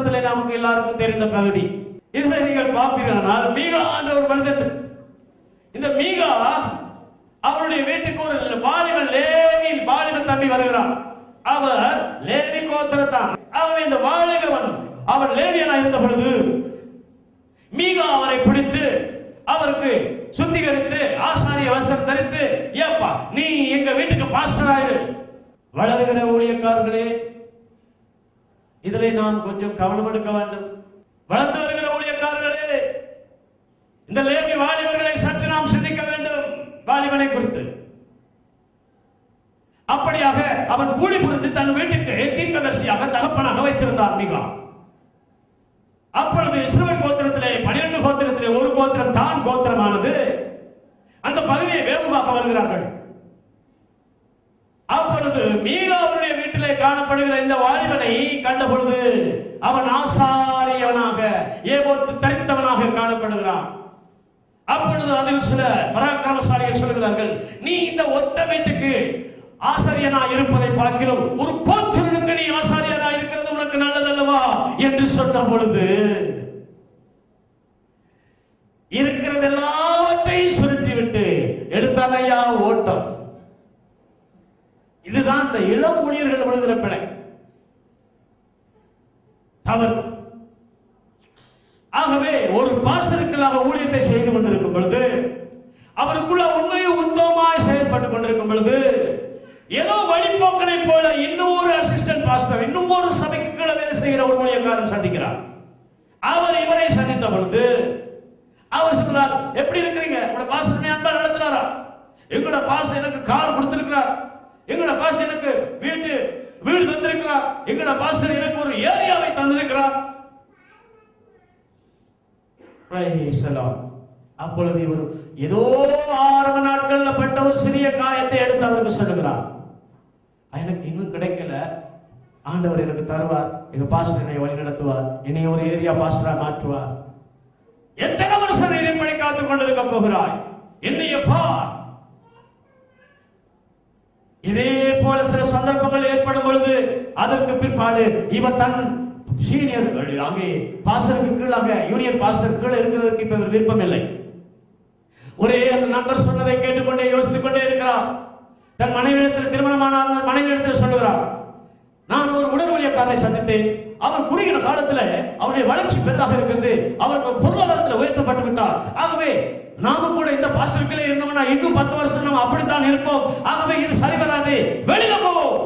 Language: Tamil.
வசனத்தில் நமக்கு எல்லாருக்கும் தெரிந்த பகுதி. இதுல நீங்கள் பார்ப்பீர்களானால் மீகா என்ற ஒரு மனிதன், இந்த மீகா அவருடைய வீட்டுக்கு ஒரு வாலிபன் வாலிப தம்பி வருகிறார். அவர் லேவி கோத்திரத்தான். ஆகவே இந்த வாலிபன் அவன் லேவியனாக இருந்த பொழுது மீகா அவரை பிடித்து அவருக்கு சுத்திகரித்து ஆசாரிய வஸ்திரம் தரித்து, ஏப்பா நீ எங்க வீட்டுக்கு பாஸ்டர் ஆயிரு. வளர்கிற ஊழியக்காரர்களே, இதிலே நாம் கொஞ்சம் கவனம் எடுக்க வேண்டும். வளர்ந்து வருகிற ஊழியக்காரர்களே, இந்த லேவி வாலிபர்களை சற்று நாம் சிந்திக்க வேண்டும். வாலிபனை குறித்து அப்படியாக அவன் கூலி புரிந்து தன் வீட்டுக்கு தீர்க்கதரிசியாக தகப்பனாக வைத்திருந்தார் மீகா. அப்பொழுது இஸ்ரவேல் கோத்திரத்திலே 12 கோத்திரத்திலே ஒரு கோத்திரம் தான் கோத்திரமானது. அந்த பகுதியை வேவுபாக்க வருகிறார்கள். அப்பொழுது மீகாவுடைய வீட்டிலே காணப்படுகிற இந்த வாலிபனை கண்ட பொழுது அவன் ஆசாரியவனாக ஏபோத்து தரித்தவனாக காணப்படுகிறான். அப்பொழுது அதில் சில பராக்கிரமசாலிகள் சொல்கிறார்கள், நீ இந்த ஒத்த வீட்டுக்கு ஆசாரியனா இருப்பதை பார்க்கிறோம், ஒரு கோத்திரனுக்கு நீ ஆசாரியனா இருக்கிறது உனக்கு நல்லதல்லவா என்று சொன்ன பொழுது இருக்கிறது எல்லாவற்றையும் சுருட்டிவிட்டு எடுத்தானையா ஓட்டம். இதுதான் இந்த இளம் ஊழியர்கள் விழுகிற பிழை, தவறு. ஆகவே ஒரு பாஸ்டருக்குள்ளாக ஊழியத்தை செய்து கொண்டிருக்கும் பொழுது, அவருக்குள்ள உண்மையும் உத்தமமாய் செயல்பட்டுக் கொண்டிருக்கும் பொழுது, ஏதோ வழிபோக்கனை போல இன்னும் ஒரு அசிஸ்டன்ட் பாஸ்டர், இன்னும் ஒரு சபைக்கு கீழே வேலை செய்கிற ஒரு ஊழியக்காரன் சந்திக்கிறார். அவர் இவரை சந்தித்த பொழுது அவர் சொல்றார், எப்படி இருக்கிறீங்க? உங்களோட பாஸ்டர் அன்பா நடத்துறாரா? எங்களோட பாஸ்டர் எனக்கு கார் கொடுத்திருக்கிறார், எங்களோட பாஸ்டர் எனக்கு வீடு தந்திருக்கிறார், எங்களோட பாஸ்டர் எனக்கு ஒரு ஏரியாவை தந்திருக்கிறார். அப்பொழுது இவர் ஏதோ ஆரம்ப நாட்கள்ல பட்ட ஒரு சிறிய காயத்தை எடுத்து அவருக்கு சொல்லுகிறார், எனக்கு இன்னும் கிடைக்கல, ஆண்டவர் எனக்கு தருவார், எங்க பாஸ்டர் என்னை வழி நடத்துவார், என்னை ஒரு ஏரியா பாஸ்டரா மாற்றுவார். எத்தனை வருஷம் இறைப்படி காத்துக் கொண்டிருக்க போகிறாய், என்னைய பார். இதே போல சில சந்தர்ப்பங்கள் ஏற்படும் பொழுது அதற்கு பிற்பாடு இவர் தன் சீனியர்கள் அங்கே பாஸ்டருக்கு கீழாக யூனியன் பாஸ்டர் கீழே இருக்கிறதுக்கு இப்ப விருப்பம் இல்லை. ஒரே அந்த நண்பர் சொன்னதை கேட்டுக்கொண்டே யோசித்துக் கொண்டே இருக்கிறார். தன் மனைவியிடத்தில் திருமணமான மனைவியிடத்தில் சொல்லுகிறார், நான் ஒரு உடல் ஊழியக்காரரை சந்தித்தேன், அவர் குறுகிற காலத்துல அவருடைய வளர்ச்சி பெரிதாக இருக்கிறது, அவருக்கு பொருளாதாரத்தில் உயர்த்தப்பட்டு விட்டார். ஆகவே நாம கூட இந்த பாஸ்டருக்குள்ளே இருந்தோம்னா இன்னும் 10 வருஷம் நம்ம அப்படித்தான் இருப்போம். ஆகவே இது சரி வராது, வெளியில போவோம்.